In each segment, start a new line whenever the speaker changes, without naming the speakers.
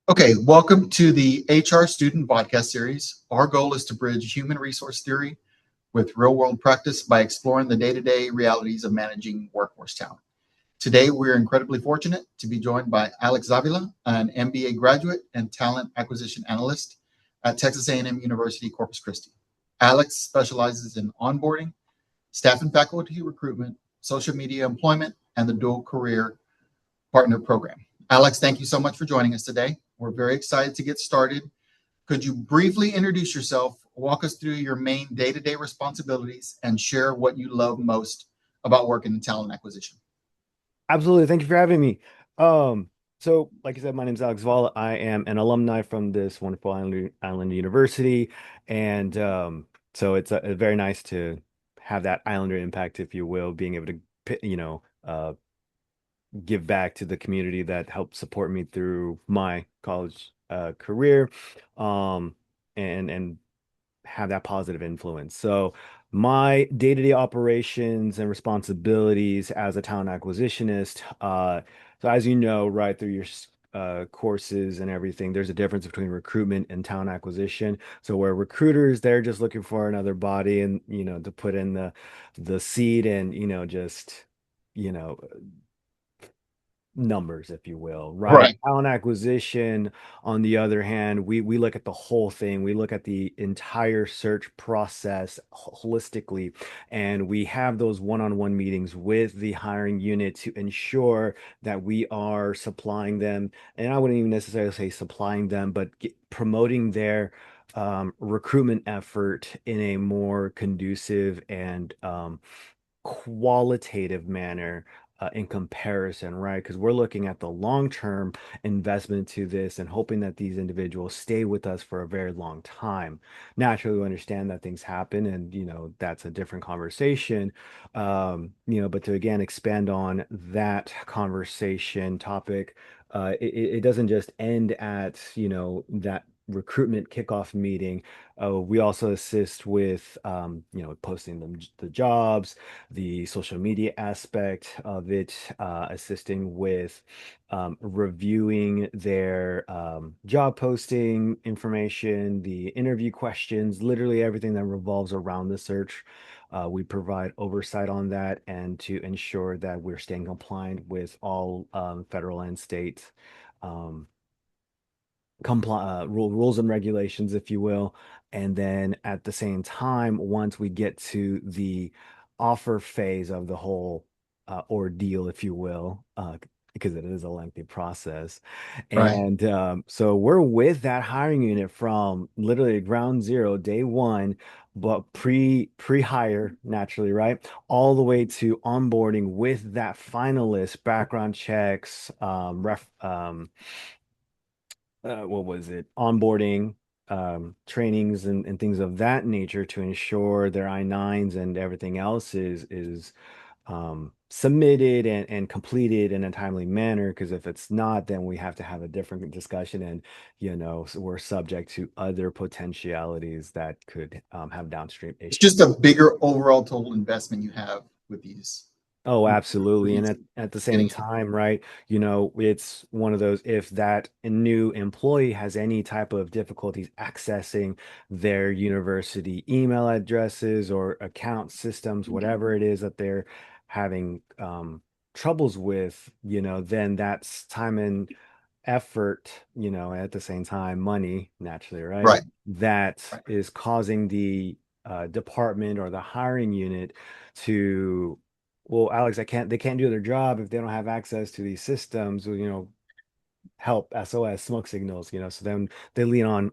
Okay, welcome to the HR Student Vodcast series. Our goal is to bridge human resource theory with real world practice by exploring the day to day realities of managing workforce talent. Today, we're incredibly fortunate to be joined by Alex Zavala, an MBA graduate and talent acquisition analyst at Texas A&M University, Corpus Christi. Alex specializes in onboarding, staff and faculty recruitment, social media employment, and the dual career partner program. Alex, thank you so much for joining us today. We're very excited to get started. Could you briefly introduce yourself, walk us through your main day-to-day responsibilities, and share what you love most about working in talent acquisition?
Absolutely. Thank you for having me. Um, like I said, my name is Alex Zavala. I am an alumni from this wonderful island university. And so it's very nice to have that islander impact, if you will, being able to, give back to the community that helped support me through my college career, um, and have that positive influence. So my day-to-day operations and responsibilities as a talent acquisitionist, so as you know, right through your courses and everything, there's a difference between recruitment and talent acquisition. So where recruiters, they're just looking for another body and, to put in the seed and, just, you know, numbers, if you will, right?
Right.
Talent acquisition, on the other hand, we look at the whole thing. We look at the entire search process holistically, and we have those one-on-one meetings with the hiring unit to ensure that we are supplying them, and I wouldn't even necessarily say supplying them, but promoting their recruitment effort in a more conducive and qualitative manner in comparison, right? Because we're looking at the long-term investment to this and hoping that these individuals stay with us for a very long time. Naturally, we understand that things happen and, that's a different conversation. But to again expand on that conversation topic, it doesn't just end at, that recruitment kickoff meeting. We also assist with, posting the jobs, the social media aspect of it, assisting with reviewing their job posting information, the interview questions, literally everything that revolves around the search. We provide oversight on that and to ensure that we're staying compliant with all federal and state um, rules and regulations, if you will. And then at the same time, once we get to the offer phase of the whole ordeal, if you will, because it is a lengthy process.
Right.
And so we're with that hiring unit from literally ground zero, day one, but pre-hire naturally, right? All the way to onboarding with that finalist, background checks, what was it, onboarding, trainings and things of that nature to ensure their I-9s and everything else is submitted and completed in a timely manner. Because if it's not, then we have to have a different discussion, and so we're subject to other potentialities that could have downstream
It's just
issues.
a bigger overall total investment you have with these.
Oh,
With
absolutely. And
these
at the same
getting in.
time, right, it's one of those, if that new employee has any type of difficulties accessing their university email addresses or account systems, whatever it is that they're having troubles with, then that's time and effort, at the same time, money, naturally, right?
Right.
That
Right.
is causing the department or the hiring unit to, well, Alex, they can't do their job if they don't have access to these systems, help SOS smoke signals, so then they lean on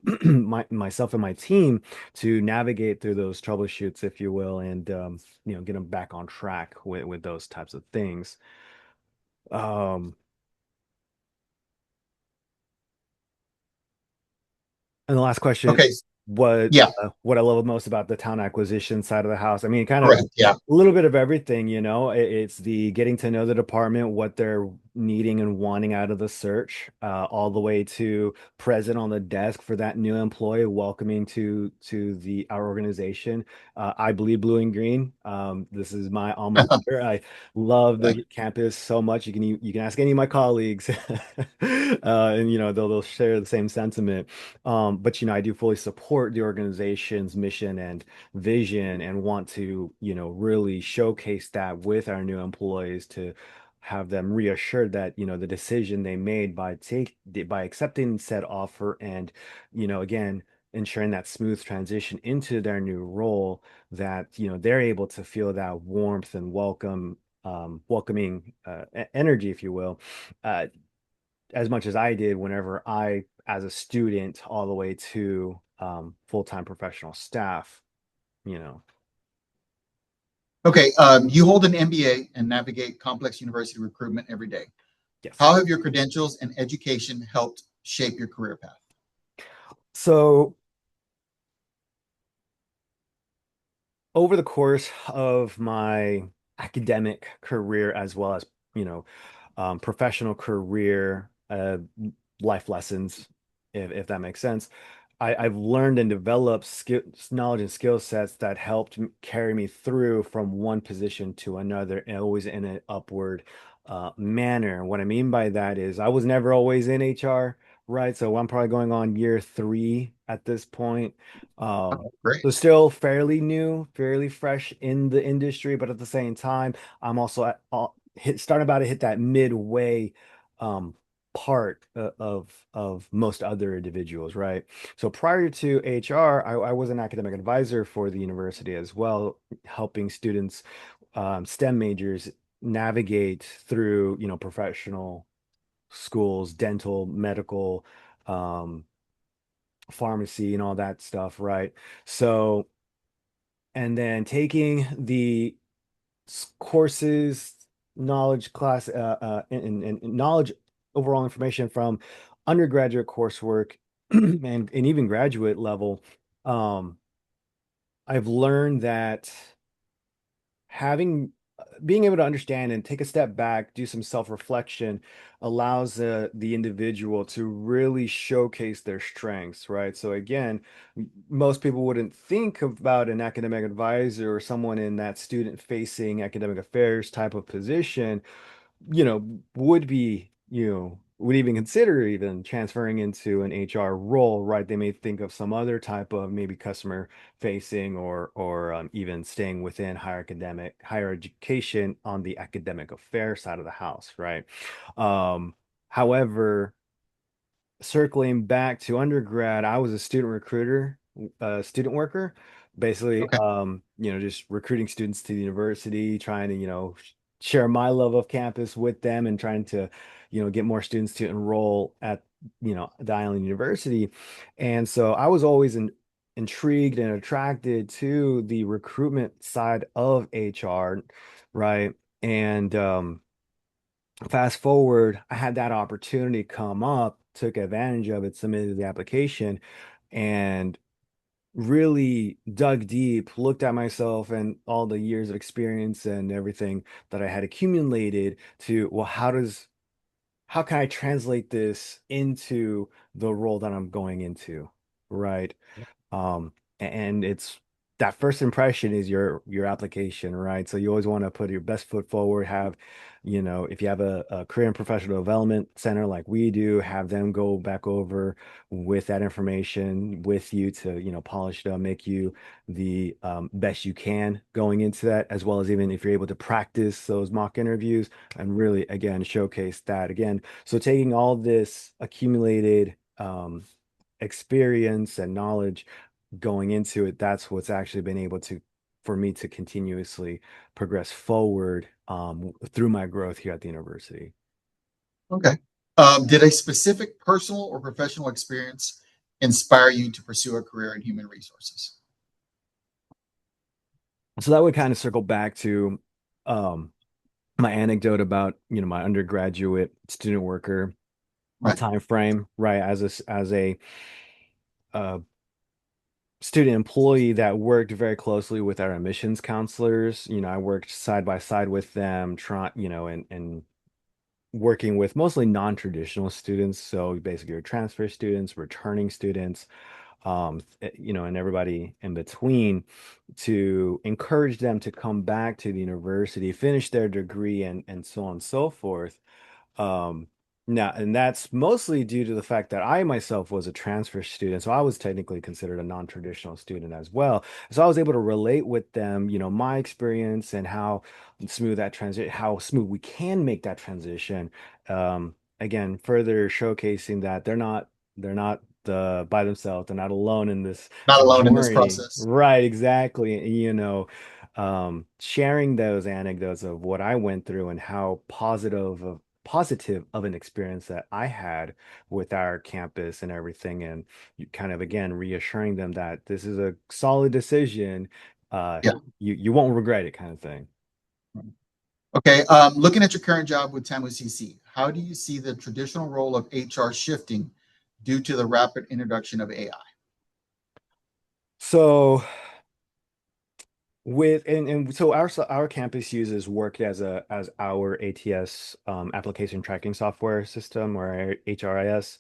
myself and my team to navigate through those troubleshoots, if you will, and get them back on track with those types of things. Um, And the last question,
Okay. Yeah.
what I love most about the town acquisition side of the house. I mean, kind of
Correct. Yeah.
a little bit of everything, it's the getting to know the department, what their needing and wanting out of the search, all the way to present on the desk for that new employee, welcoming to the our organization. I bleed blue and green. This is my alma mater. I love the campus so much. You can ask any of my colleagues, and they'll share the same sentiment. But I do fully support the organization's mission and vision, and want to really showcase that with our new employees to have them reassured that the decision they made by accepting said offer, and again ensuring that smooth transition into their new role, that they're able to feel that warmth and welcoming energy, if you will, uh, as much as I did whenever I, as a student, all the way to full-time professional staff, you know.
Okay, you hold an MBA and navigate complex university recruitment every day.
Yes.
How have your credentials and education helped shape your career path?
So over the course of my academic career, as well as professional career, life lessons, if that makes sense, I've learned and developed knowledge and skill sets that helped carry me through from one position to another, and always in an upward manner. What I mean by that is I was never always in HR, right? So I'm probably going on year 3 at this point. Um,
Oh, great.
so still fairly new, fairly fresh in the industry, but at the same time, I'm also starting about to hit that midway um, part of most other individuals, right? So prior to HR, I was an academic advisor for the university as well, helping students, STEM majors, navigate through, professional schools, dental, medical, um, pharmacy, and all that stuff, right? So, and then taking the courses, knowledge class, and knowledge, overall information from undergraduate coursework and even graduate level. um, I've learned that having being able to understand and take a step back, do some self-reflection, allows the individual to really showcase their strengths, right? So again, most people wouldn't think about an academic advisor or someone in that student-facing academic affairs type of position, would even consider even transferring into an HR role, right? They may think of some other type of maybe customer facing, or even staying within higher education on the academic affair side of the house, right? However, circling back to undergrad, I was a student recruiter, student worker, basically,
Okay.
just recruiting students to the university, trying to, share my love of campus with them, and trying to, get more students to enroll at, the Island University. And so I was always intrigued and attracted to the recruitment side of HR, right? And fast forward, I had that opportunity come up, took advantage of it, submitted the application, and really dug deep, looked at myself and all the years of experience and everything that I had accumulated to, well, how can I translate this into the role that I'm going into, right? And it's that first impression is your application, right? So you always want to put your best foot forward, have, if you have a career and professional development center like we do, have them go back over with that information with you to, polish it up, make you the best you can going into that, as well as even if you're able to practice those mock interviews and really, again, showcase that again. So taking all this accumulated experience and knowledge going into it, that's what's actually been able to for me to continuously progress forward through my growth here at the university.
Okay. Did a specific personal or professional experience inspire you to pursue a career in human resources?
So that would kind of circle back to um, my anecdote about my undergraduate student worker
Right.
time frame, right? As a uh, student employee that worked very closely with our admissions counselors. I worked side by side with them, trying, and working with mostly non-traditional students. So basically your transfer students, returning students, and everybody in between to encourage them to come back to the university, finish their degree and so on and so forth. Um, Now, and that's mostly due to the fact that I myself was a transfer student. So I was technically considered a non-traditional student as well. So I was able to relate with them, my experience and how smooth we can make that transition. Again, further showcasing that they're not by themselves. They're not alone in this
Not alone in this
journey.
process.
Right, exactly. Sharing those anecdotes of what I went through and how positive of an experience that I had with our campus and everything, and you kind of again reassuring them that this is a solid decision. Uh,
Yeah.
you won't regret it, kind of thing.
Okay. Looking at your current job with Tamu CC, how do you see the traditional role of HR shifting due to the rapid introduction of AI?
So and so our campus uses Work as our ATS application tracking software system or HRIS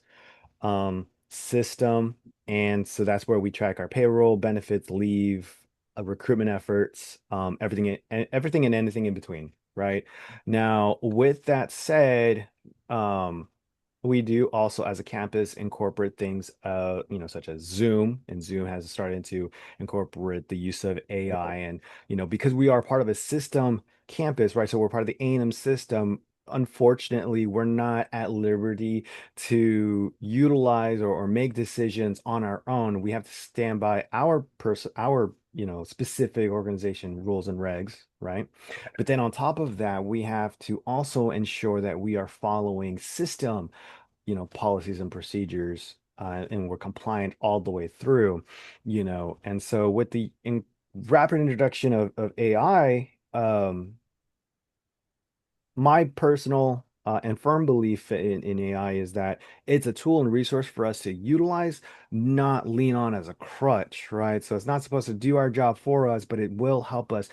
system. And so that's where we track our payroll, benefits, leave, recruitment efforts, everything and anything in between, right? Now, with that said, um, we do also as a campus incorporate things, such as Zoom, and Zoom has started to incorporate the use of AI. And, because we are part of a system campus, right? So we're part of the A&M system. Unfortunately, we're not at liberty to utilize or make decisions on our own. We have to stand by our specific organization rules and regs, right? But then on top of that, we have to also ensure that we are following system policies and procedures, and we're compliant all the way through, and so with the rapid introduction of AI, my personal and firm belief in AI is that it's a tool and resource for us to utilize, not lean on as a crutch, right? So it's not supposed to do our job for us, but it will help us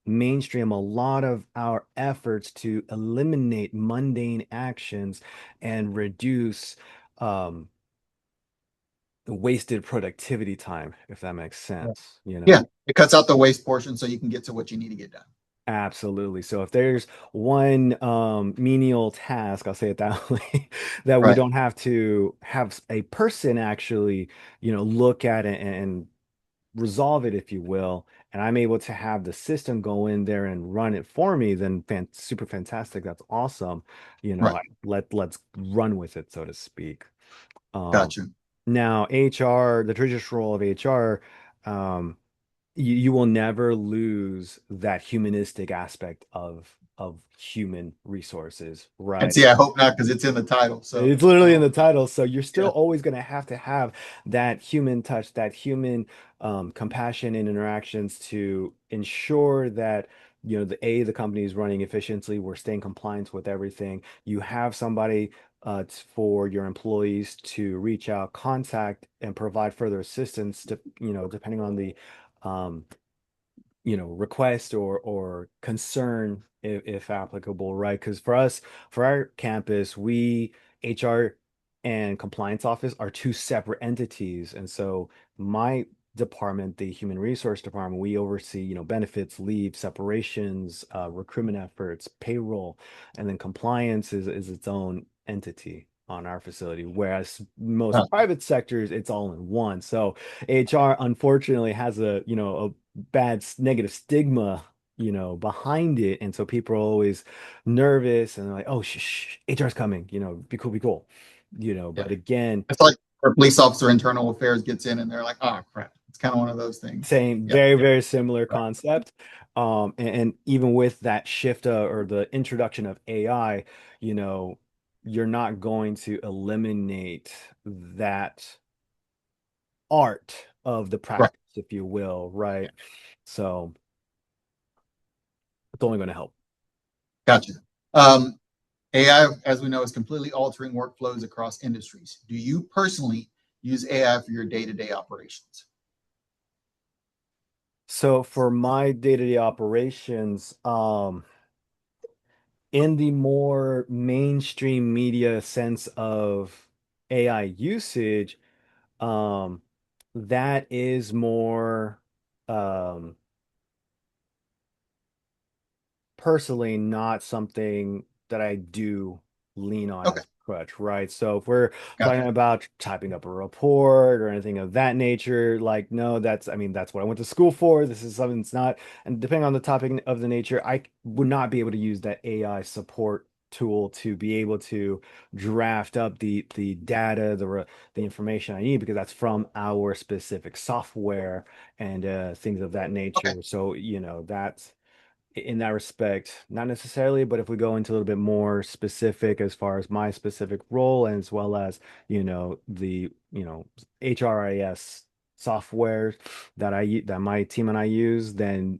mainstream a lot of our efforts to eliminate mundane actions and reduce um, the wasted productivity time, if that makes
Yeah.
sense,
Yeah. It cuts out the waste portion so you can get to what you need to get done.
Absolutely. So if there's one menial task, I'll say it that way, that we
Right.
don't have to have a person actually, look at it and resolve it, if you will, and I'm able to have the system go in there and run it for me, then super fantastic. That's awesome.
Right.
Let's run with it, so to speak. Um,
Gotcha.
Now HR, the traditional role of HR, um, you will never lose that humanistic aspect of human resources,
And
right?
see, I hope not because it's in the title. So,
It's literally in the title, so you're still
yeah.
always going to have that human touch, that human compassion and interactions to ensure that the company is running efficiently, we're staying compliant with everything. You have somebody for your employees to reach out, contact, and provide further assistance to depending on the um, request or concern, if applicable, right? Because for our campus, we HR and compliance office are two separate entities. And so my department, the human resource department, we oversee, benefits, leave, separations, recruitment efforts, payroll, and then compliance is its own entity on our facility. Whereas
Uh,
most private sectors, it's all in one. So HR unfortunately has a bad negative stigma behind it, and so people are always nervous and they're like, oh HR's coming, be cool,
yeah.
but again,
It's like where police officer internal affairs gets in and they're like, oh, crap. It's kind of one of those things.
same,
Yeah.
very very similar
Right.
concept. And even with that shift, or the introduction of AI, you know you're not going to eliminate that art of the
Right.
practice, if you will, right? So it's only going to help.
Gotcha. Um, AI, as we know, is completely altering workflows across industries. Do you personally use AI for your day-to-day operations?
So for my day-to-day operations, in the more mainstream media sense of AI usage, um, that is more um, personally not something that I do lean on
Okay,
as much, right? So if we're
gotcha.
talking about typing up a report or anything of that nature, like no, I mean, that's what I went to school for. This is something that's not, and depending on the topic of the nature, I would not be able to use that AI support tool to be able to draft up the data, the information I need because that's from our specific software and things of that
Okay,
nature. So, that's in that respect, not necessarily, but if we go into a little bit more specific as far as my specific role and as well as, the, HRIS software that my team and I use, then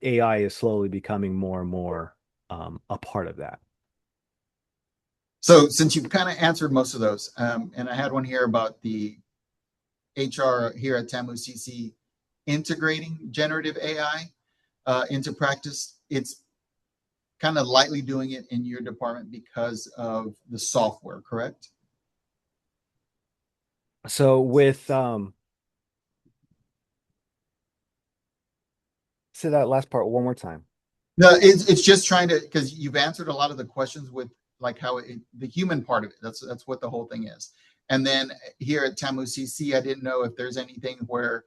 AI is slowly becoming more and more a part of that.
so since you've kind of answered most of those, and I had one here about the HR here at Tamu CC integrating generative AI into practice. It's kind of lightly doing it in your department because of the software, correct?
So with say that last part one more time.
No, it's just trying to, because you've answered a lot of the questions with like how the human part of it. That's what the whole thing is. And then here at Tamu CC, I didn't know if there's anything where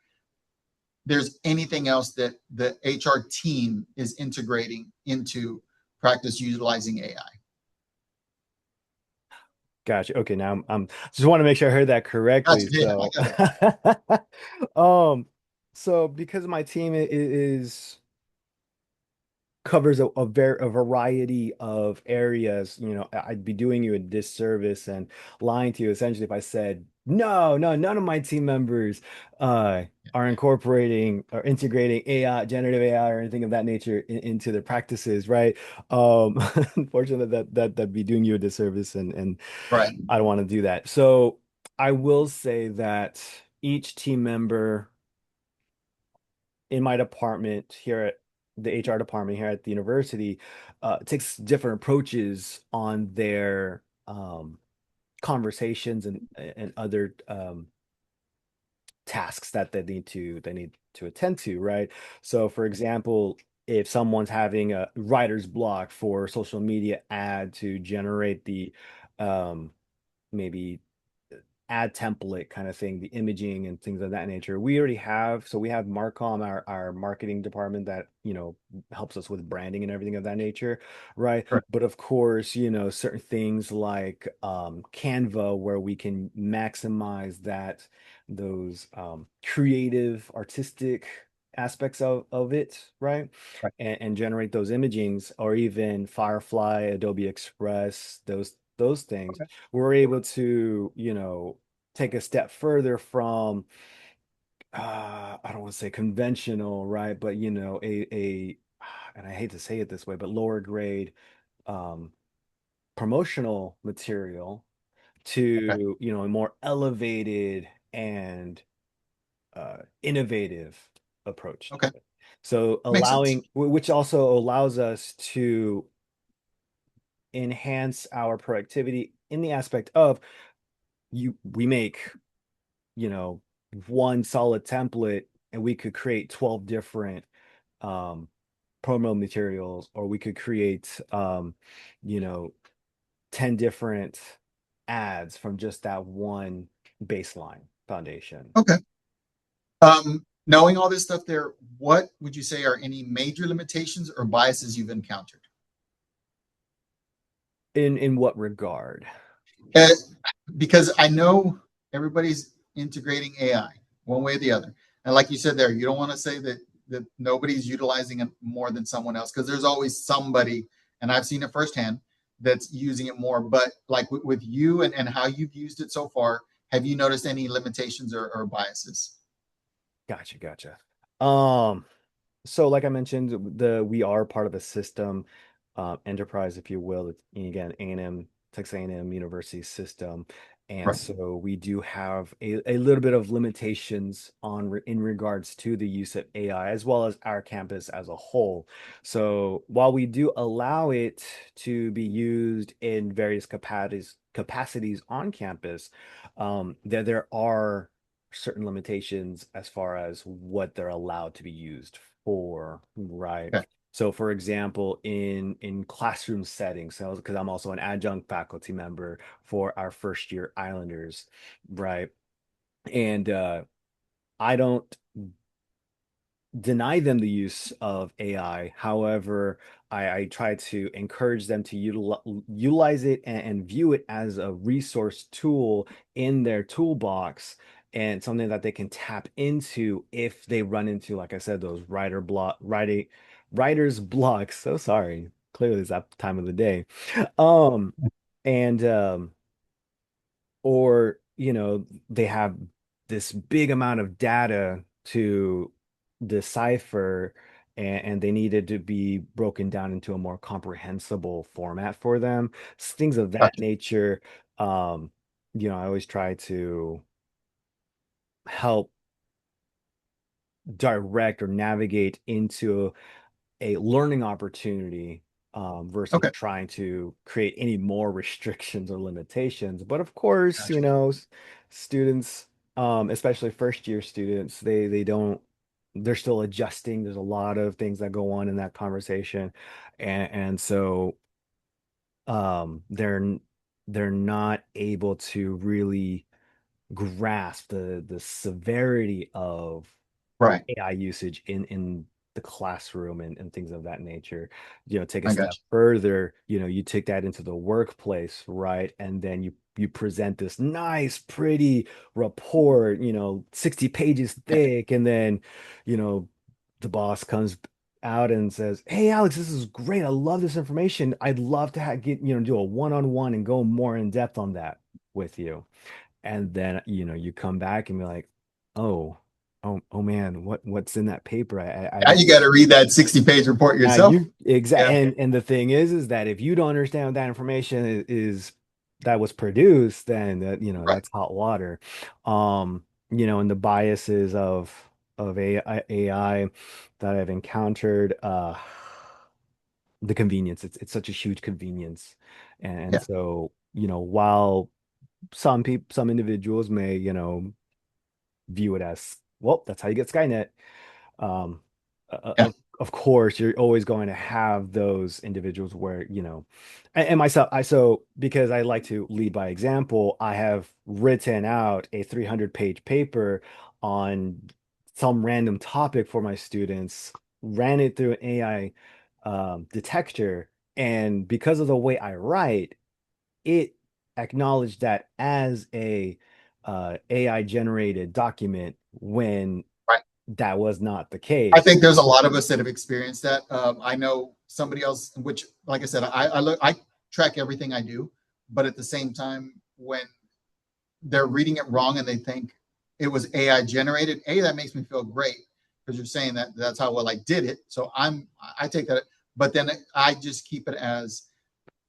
there's anything else that the HR team is integrating into practice utilizing AI.
Gotcha. Okay, now I'm just want to make sure I heard that
Gotcha.
correctly.
Yeah, I
So,
got it.
um, so because my team is covers a variety of areas, I'd be doing you a disservice and lying to you essentially if I said no, no, none of my team members uh are incorporating or integrating AI, generative AI or anything of that nature into their practices, right? Um, unfortunately that'd be doing you a disservice and
Right.
I don't want to do that. So I will say that each team member in my department here at the HR department here at the university takes different approaches on their conversations and other tasks that they need to attend to, right? So for example, if someone's having a writer's block for social media ad to generate the um, maybe ad template kind of thing, the imaging and things of that nature. We have Marcom, our marketing department that, helps us with branding and everything of that nature, right?
Right.
But of course, certain things like Canva where we can maximize those creative, artistic aspects of it, right?
Right.
And generate those imagings or even Firefly, Adobe Express, those things
Okay.
we're able to, take a step further from I don't want to say conventional, right? But a and I hate to say it this way, but lower grade um promotional material
Okay.
to, a more elevated and innovative approach to
Okay.
it. So
Makes sense.
which also allows us to enhance our productivity in the aspect of we make you know, one solid template and we could create 12 different um, promo materials, or we could create, you know, 10 different ads from just that one baseline foundation.
Okay. Knowing all this stuff there, what would you say are any major limitations or biases you've encountered?
In what regard?
Uh, because I know everybody's integrating AI one way or the other. And like you said there, you don't want to say that nobody's utilizing it more than someone else because there's always somebody, and I've seen it firsthand, that's using it more. But like with you and how you've used it so far, have you noticed any limitations or biases?
Gotcha, gotcha. Um, so like I mentioned, we are part of a system, enterprise, if you will. It's, again, A&M Texas A&M University system. And
Right.
so we do have a little bit of limitations in regards to the use of AI as well as our campus as a whole. So while we do allow it to be used in various capacities on campus, there are certain limitations as far as what they're allowed to be used for, right?
Okay.
So, for example, in classroom settings, so because I'm also an adjunct faculty member for our first year Islanders, right? And I don't deny them the use of AI. However, I try to encourage them to utilize it and view it as a resource tool in their toolbox and something that they can tap into if they run into, like I said, those writer's blocks. So sorry. Clearly, it's that time of the day. Um, and or they have this big amount of data to decipher, and they needed to be broken down into a more comprehensible format for them, things of that
Gotcha.
nature. um I always try to help direct or navigate into a learning opportunity, versus
Okay.
trying to create any more restrictions or limitations. But of course,
Gotcha.
students, especially first year students, they don't, they're still adjusting. There's a lot of things that go on in that conversation. And so they're not able to really grasp the severity of
Right.
AI usage in the classroom and things of that nature. Take a
I
step
got
further, you take that into the workplace, right? And then you present this nice, pretty report, 60 pages
you.
thick, and then, you know, the boss comes out and says, "Hey, Alex, this is great. I love this information. I'd love to do a one-on-one and go more in depth on that with you." And then you come back and be like, "Oh, oh man, what's in that paper? I
Now
don't."
you got to read that 60-page report
Now
yourself.
you exact
Yeah.
and the thing is that if you don't understand what that information that was produced, then
Right.
that's hot water. And the biases of AI that I've encountered, the convenience. It's such a huge convenience. And
Yeah.
so, while some individuals may, view it as, well, that's how you get Skynet. Um,
Yeah.
of course, you're always going to have those individuals where, and myself, because I like to lead by example, I have written out a 300-page paper on some random topic for my students, ran it through an AI detector, and because of the way I write, it acknowledged that as a AI generated document when
Right.
that was not the
I
case.
think there's a lot of us that have experienced that. I know somebody else, which, like I said, I track everything I do, but at the same time, when they're reading it wrong and they think it was AI generated, that makes me feel great because you're saying that that's how well I did it. So I take that, but then I just keep it as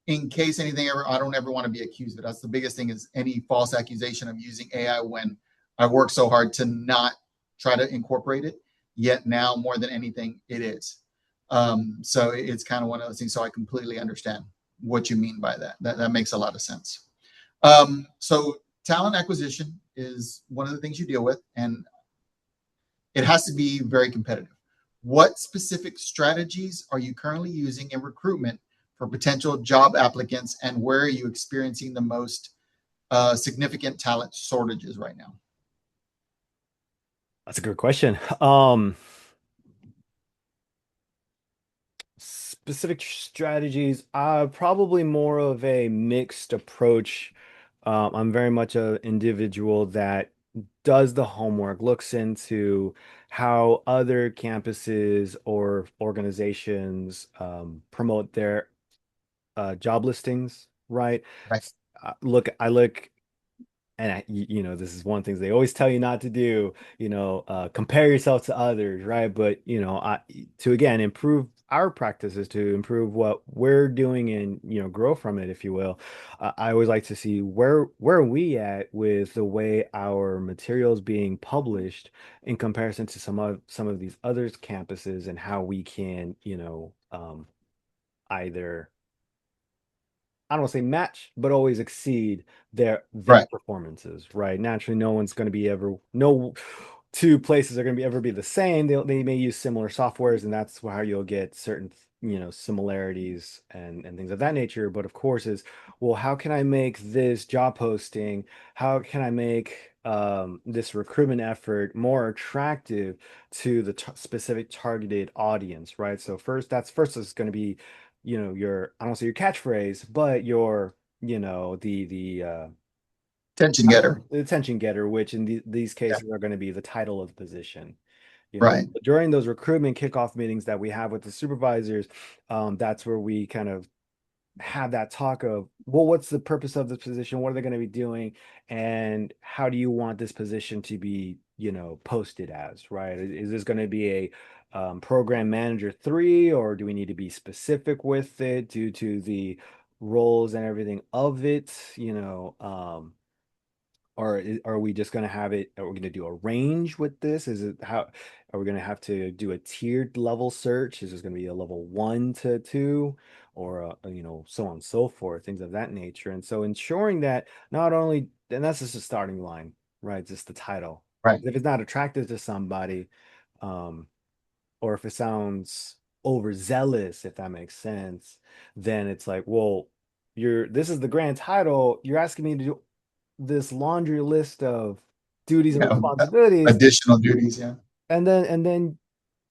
in case anything ever. I don't ever want to be accused of it. That's the biggest thing, is any false accusation of using AI when I worked so hard to not try to incorporate it. Yet now, more than anything, it is. So it's kind of one of those things. So I completely understand what you mean by that. That makes a lot of sense. So talent acquisition is one of the things you deal with, and it has to be very competitive. What specific strategies are you currently using in recruitment for potential job applicants, and where are you experiencing the most significant talent shortages right now?
That's a good question. Specific strategies, probably more of a mixed approach. I'm very much an individual that does the homework, looks into how other campuses or organizations promote their job listings, right?
Right.
I look and this is one thing they always tell you not to do, compare yourself to others, right? But, to again improve our practices, to improve what we're doing and, grow from it, if you will. I always like to see where are we at with the way our materials being published in comparison to some of these other campuses and how we can, either I don't want to say match, but always exceed their
Right.
performances, right? Naturally, no one's going to be ever no two places are going to be ever be the same. They may use similar softwares, and that's how you'll get certain similarities and things of that nature. But of course, is well, how can I make this job posting? How can I make this recruitment effort more attractive to the specific targeted audience, right? So first is going to be your I don't say your catchphrase, but your
Attention getter.
the attention getter, which in these
Yeah.
cases are going to be the title of the position.
Right.
During those recruitment kickoff meetings that we have with the supervisors, that's where we kind of have that talk of, well, what's the purpose of this position? What are they going to be doing? And how do you want this position to be, posted as, right? Is this going to be a program manager three, or do we need to be specific with it due to the roles and everything of it? Or are we just going to have it? Are we going to do a range with this? Is it how are we going to have to do a tiered level search? Is this going to be a level 1 to 2, or so on and so forth, things of that nature? And so ensuring that not only, and that's just a starting line, right? Just the title.
Right.
If it's not attractive to somebody, um, or if it sounds overzealous, if that makes sense, then it's like, well, this is the grand title. You're asking me to do this laundry list of duties and
Yeah.
responsibilities,
Additional duties. Yeah.
and then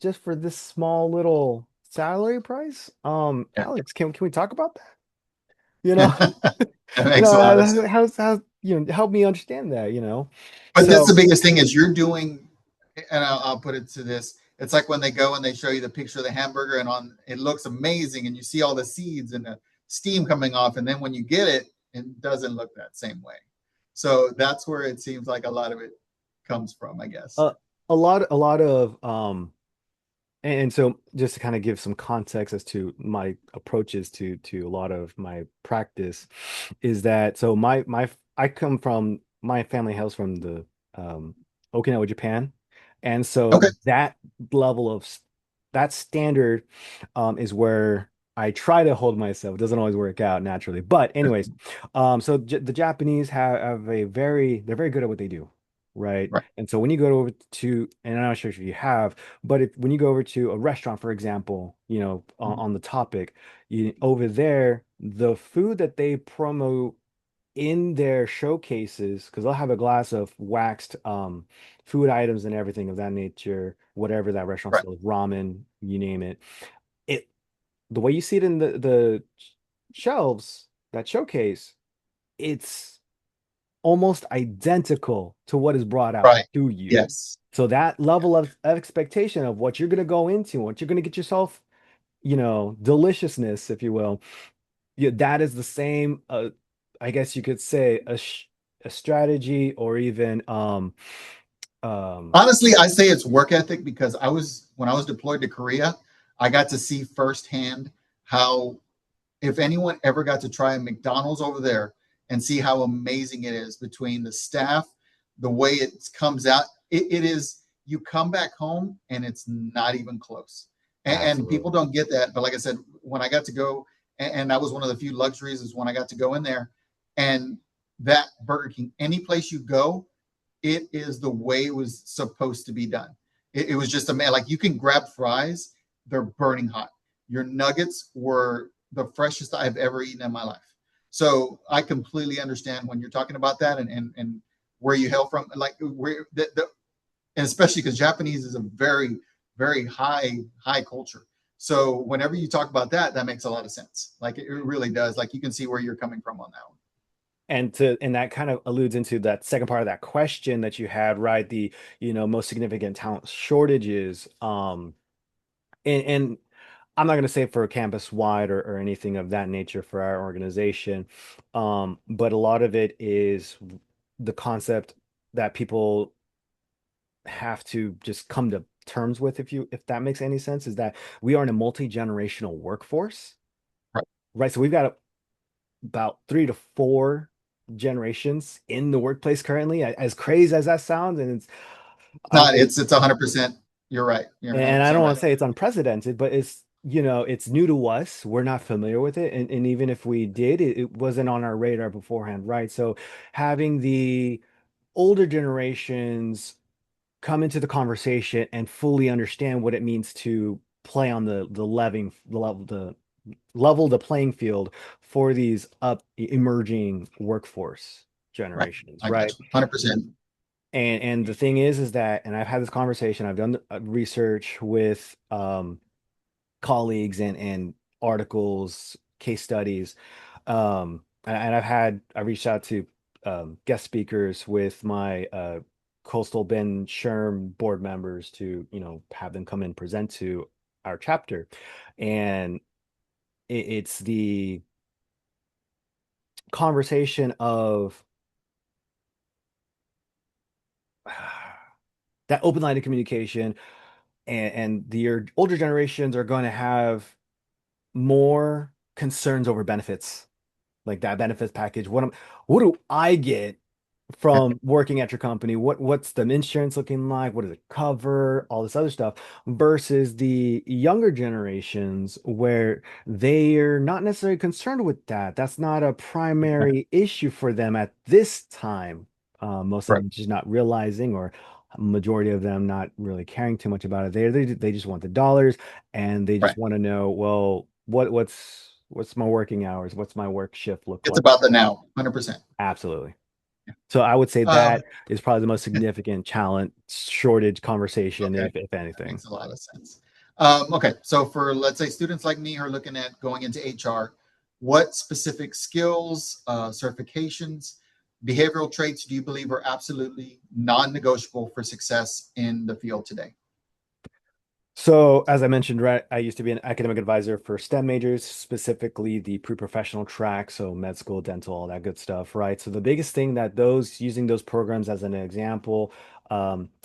just for this small little salary price,
Yeah.
Alex, can we talk about that? You know,
That makes a lot of sense.
how's help me understand that,
But that's the
so
biggest thing is you're doing, and I'll put it to this. It's like when they go and they show you the picture of the hamburger, and on it looks amazing, and you see all the seeds and the steam coming off, and then when you get it, it doesn't look that same way. So that's where it seems like a lot of it comes from, I guess.
uh, a lot of and so just to kind of give some context as to my approaches to a lot of my practice is that so my I come from my family hails from the um Okinawa, Japan. And so
Okay.
that level of that standard is where I try to hold myself. It doesn't always work out naturally. But anyways, so the Japanese have they're very good at what they do, right?
Right.
And so when you go over to, and I'm not sure if you have, but if when you go over to a restaurant, for example, on the topic, over there, the food that they promote in their showcases, because they'll have a glass of waxed food items and everything of that nature, whatever that restaurant
Right.
sells, ramen, you name it. It the way you see it in the shelves, that showcase, it's almost identical to what is brought out
Right.
to you.
Yes.
So that level of expectation of what you're going to go into, what you're going to get yourself, deliciousness, if you will, yeah, that is the same. I guess you could say a strategy, or even um,
Honestly, I say it's work ethic because when I was deployed to Korea, I got to see firsthand how if anyone ever got to try a McDonald's over there and see how amazing it is between the staff, the way it comes out, it is, you come back home and it's not even close. And people
absolutely.
don't get that. But like I said, when I got to go, and that was one of the few luxuries is when I got to go in there and that Burger King, any place you go, it is the way it was supposed to be done. It was just a man, like you can grab fries, they're burning hot. Your nuggets were the freshest I've ever eaten in my life. So I completely understand when you're talking about that and where you hail from, like where and especially because Japanese is a very high culture. So whenever you talk about that, that makes a lot of sense. Like it really does. Like you can see where you're coming from on that one.
And that kind of alludes into that second part of that question that you had, right? The most significant talent shortages. And I'm not going to say for campus wide, or anything of that nature for our organization, but a lot of it is the concept that people have to just come to terms with, if that makes any sense, is that we are in a multi-generational workforce,
Right.
right? So we've got about 3 to 4 generations in the workplace currently, as crazy as that sounds. And it's,
It's
I
not,
mean,
it's 100%. You're right. You're
and I
100%
don't want
right.
to say it's unprecedented, but it's, it's new to us. We're not familiar with it. And even if we did, it wasn't on our radar beforehand, right? So having the older generations come into the conversation and fully understand what it means to play on the level the playing field for these up emerging workforce
Right.
generations,
I got
right?
you. 100%.
And the thing is that, and I've had this conversation, I've done research with colleagues and articles, case studies, and I reached out to guest speakers with my Coastal Bend Sherm board members to, have them come and present to our chapter. And it's the conversation of that open line of communication, and the older generations are going to have more concerns over benefits, like that benefits package. What do I get from working at your company? What's the insurance looking like? What does it cover? All this other stuff versus the younger generations where they're not necessarily concerned with that. That's not a primary issue for them at this time. Most of
Right.
them just not realizing, or majority of them not really caring too much about it. They just want the dollars, and they
Right.
just want to know, well, what's my working hours? What's my work shift look
It's
like?
about the now. 100%.
Absolutely. So I would say
Um,
that is probably the most significant talent shortage conversation,
okay.
if
That
anything.
makes a lot of sense. Okay. So for, let's say, students like me who are looking at going into HR, what specific skills, certifications, behavioral traits do you believe are absolutely non-negotiable for success in the field today?
So, as I mentioned, right, I used to be an academic advisor for STEM majors, specifically the pre-professional track, so med school, dental, all that good stuff, right? So the biggest thing that using those programs as an example,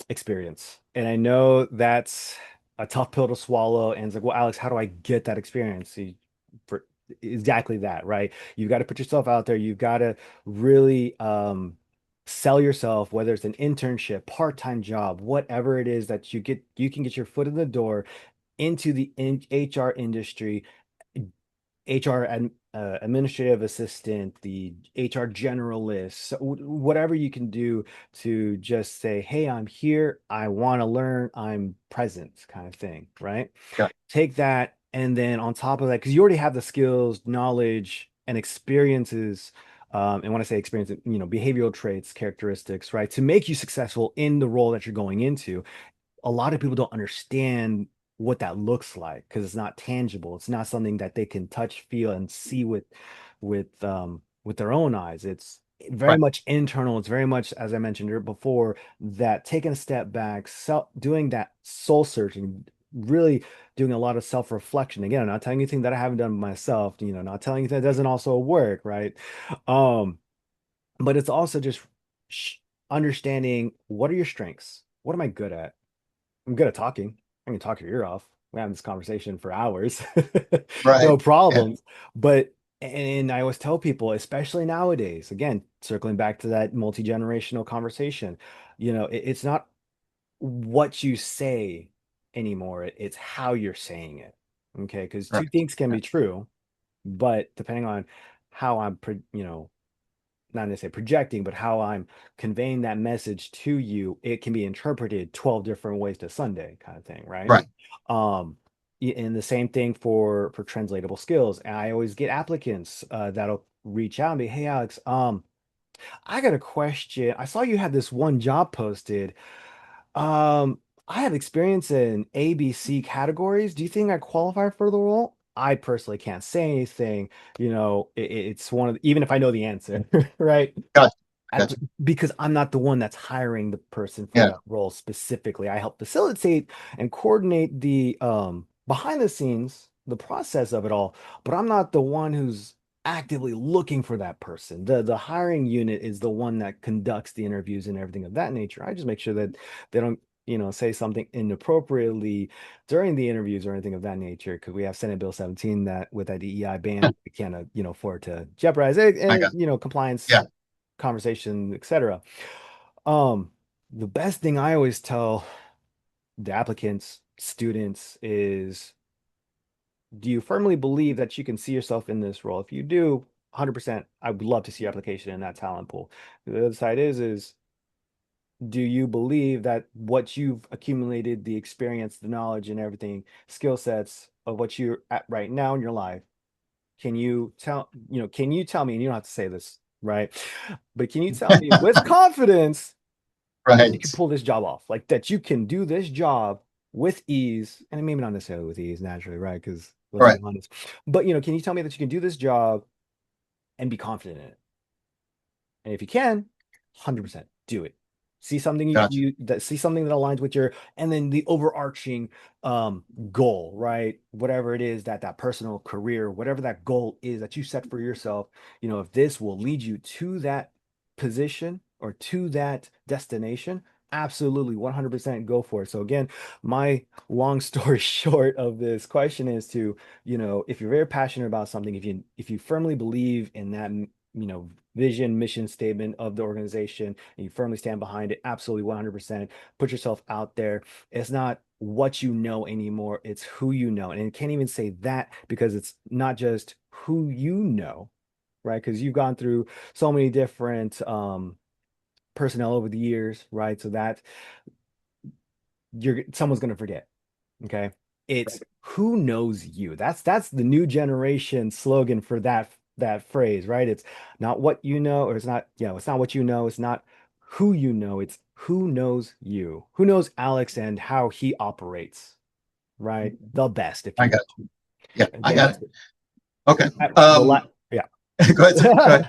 experience. And I know that's a tough pill to swallow. And it's like, well, Alex, how do I get that experience? For exactly that, right? You've got to put yourself out there. You've got to really sell yourself, whether it's an internship, part-time job, whatever it is that you can get your foot in the door into the HR industry, HR administrative assistant, the HR generalist, so whatever you can do to just say, hey, I'm here, I want to learn, I'm present, kind of thing, right?
Yeah.
Take that, and then on top of that, because you already have the skills, knowledge, and experiences. And when I say experience, behavioral traits, characteristics, right, to make you successful in the role that you're going into. A lot of people don't understand what that looks like because it's not tangible. It's not something that they can touch, feel, and see with their own eyes. It's very
Right.
much internal. It's very much, as I mentioned before, that taking a step back, doing that soul searching, really doing a lot of self-reflection. Again, I'm not telling you anything that I haven't done myself, not telling you that doesn't also work, right? Um, but it's also just sh understanding, what are your strengths? What am I good at? I'm good at talking. I can talk your ear off. We have this conversation for hours.
Right.
No
Yeah.
problems. But, and I always tell people, especially nowadays, again, circling back to that multi-generational conversation, it's not what you say anymore. It's how you're saying it. Okay. Because two
Correct.
things can
Yeah.
be true, but depending on how not necessarily projecting, but how I'm conveying that message to you, it can be interpreted 12 different ways to Sunday, kind of thing, right?
Right.
Um, and the same thing for translatable skills. And I always get applicants that'll reach out and be, hey, Alex, I got a question. I saw you had this one job posted. I have experience in ABC categories. Do you think I qualify for the role? I personally can't say anything. It's one of even if I know the answer, right?
Gotcha.
I,
Gotcha.
because I'm not the one that's hiring the person for
Yeah.
that role specifically. I help facilitate and coordinate the behind the scenes, the process of it all, but I'm not the one who's actively looking for that person. The hiring unit is the one that conducts the interviews and everything of that nature. I just make sure that they don't, say something inappropriately during the interviews or anything of that nature, because we have Senate Bill 17 that with that DEI ban, we can't, afford to jeopardize it
I
and,
got
compliance
yeah.
conversation, etc. Um, the best thing I always tell the applicants, students is, do you firmly believe that you can see yourself in this role? If you do, 100%, I would love to see your application in that talent pool. The other side is do you believe that what you've accumulated, the experience, the knowledge, and everything, skill sets of what you're at right now in your life, can you tell me, and you don't have to say this, right? But can you tell me with confidence that you
Right.
can pull this job off, like that you can do this job with ease, and maybe not necessarily with ease naturally, right? Because let's be
Right.
honest, but can you tell me that you can do this job and be confident in it? And if you can, 100% do it. See something
Gotcha.
see something that aligns with your, and then the overarching goal, right? Whatever it is, that personal career, whatever that goal is that you set for yourself, if this will lead you to that position or to that destination, absolutely 100% go for it. So again, my long story short of this question is to, if you're very passionate about something, if you firmly believe in that, vision, mission statement of the organization, and you firmly stand behind it, absolutely 100%. Put yourself out there. It's not what you know anymore, it's who you know. And I can't even say that because it's not just who you know, right? Because you've gone through so many different personnel over the years, right? So that someone's going to forget. Okay. It's who knows you. That's the new generation slogan for that phrase, right? It's not what you know, or it's not what you know, it's not who you know, it's who knows you. Who knows Alex and how he operates, right? The best, if
I
you
got
will.
Yeah, I
Again,
got it. Okay.
the yeah.
Go ahead, sir. Go ahead.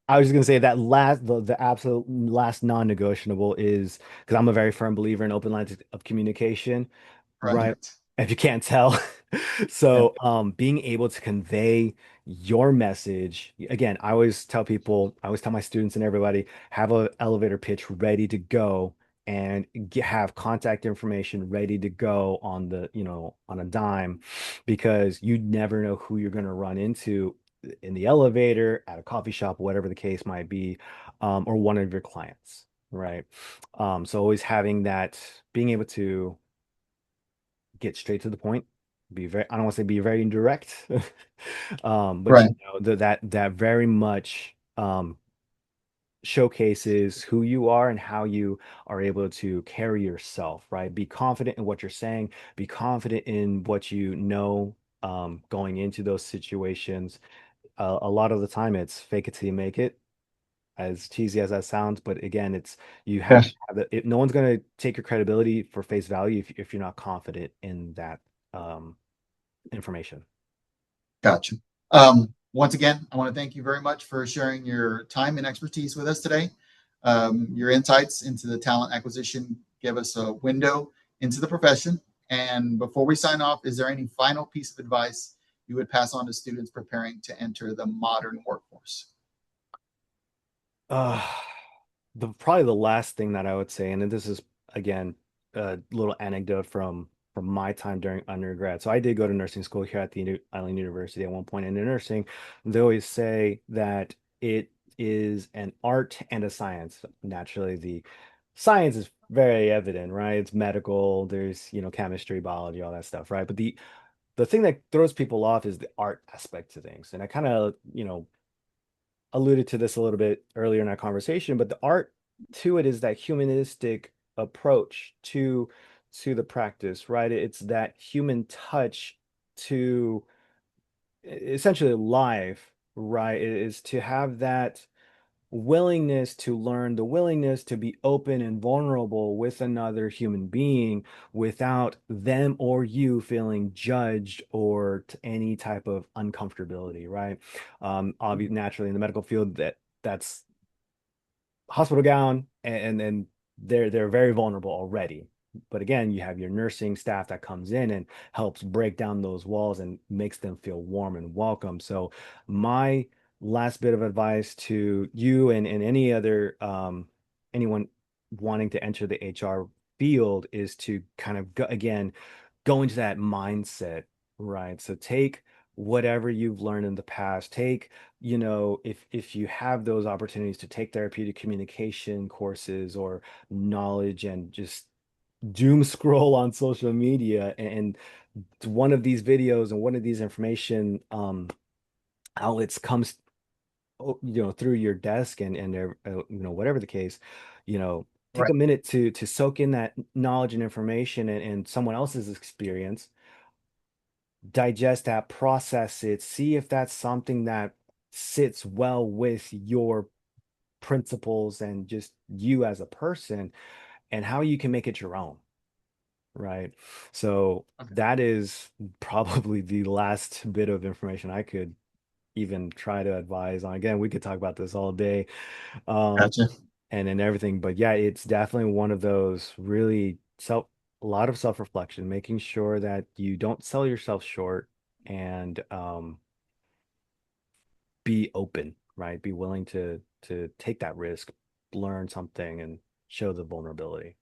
I was just gonna say that the absolute last non-negotiable is, because I'm a very firm believer in open lines of communication, right?
Right.
If you can't tell.
Yeah.
So, being able to convey your message, again, I always tell my students and everybody, have an elevator pitch ready to go and have contact information ready to go on on a dime, because you never know who you're going to run into in the elevator, at a coffee shop, whatever the case might be, or one of your clients, right? So always having that, being able to get straight to the point, I don't want to say be very indirect, but
Right.
that very much showcases who you are and how you are able to carry yourself, right? Be confident in what you're saying, be confident in what you know, going into those situations. A lot of the time it's fake it till you make it, as cheesy as that sounds, but again, it's you have to
Yes.
have no one's going to take your credibility for face value if you're not confident in that information.
Gotcha. Once again, I want to thank you very much for sharing your time and expertise with us today. Your insights into the talent acquisition give us a window into the profession. And before we sign off, is there any final piece of advice you would pass on to students preparing to enter the modern workforce?
Uh, the probably the last thing that I would say, and then this is again a little anecdote from my time during undergrad. So I did go to nursing school here at the Island University at one point, and in nursing, they always say that it is an art and a science. Naturally, the science is very evident, right? It's medical, there's, chemistry, biology, all that stuff, right? But the thing that throws people off is the art aspect to things. And I kind of, alluded to this a little bit earlier in our conversation, but the art to it is that humanistic approach to the practice, right? It's that human touch to essentially life, right? It is to have that willingness to learn, the willingness to be open and vulnerable with another human being without them or you feeling judged or any type of uncomfortability, right? Obviously, naturally in the medical field, that's hospital gown, and they're very vulnerable already, But again, you have your nursing staff that comes in and helps break down those walls and makes them feel warm and welcome. So my last bit of advice to you and any other anyone wanting to enter the HR field is to kind of go, again, go into that mindset, right? So take whatever you've learned in the past, take, if you have those opportunities to take therapeutic communication courses or knowledge, and just doom scroll on social media, and one of these videos and one of these information outlets comes through your desk, and whatever the case, take
Right.
a minute to soak in that knowledge and information, and someone else's experience, digest that, process it, see if that's something that sits well with your principles and just you as a person, and how you can make it your own, right? So
Okay.
that is probably the last bit of information I could even try to advise on. Again, we could talk about this all day, um,
Gotcha.
and everything, but yeah, it's definitely one of those really a lot of self-reflection, making sure that you don't sell yourself short, and be open, right? Be willing to take that risk, learn something, and show the vulnerability.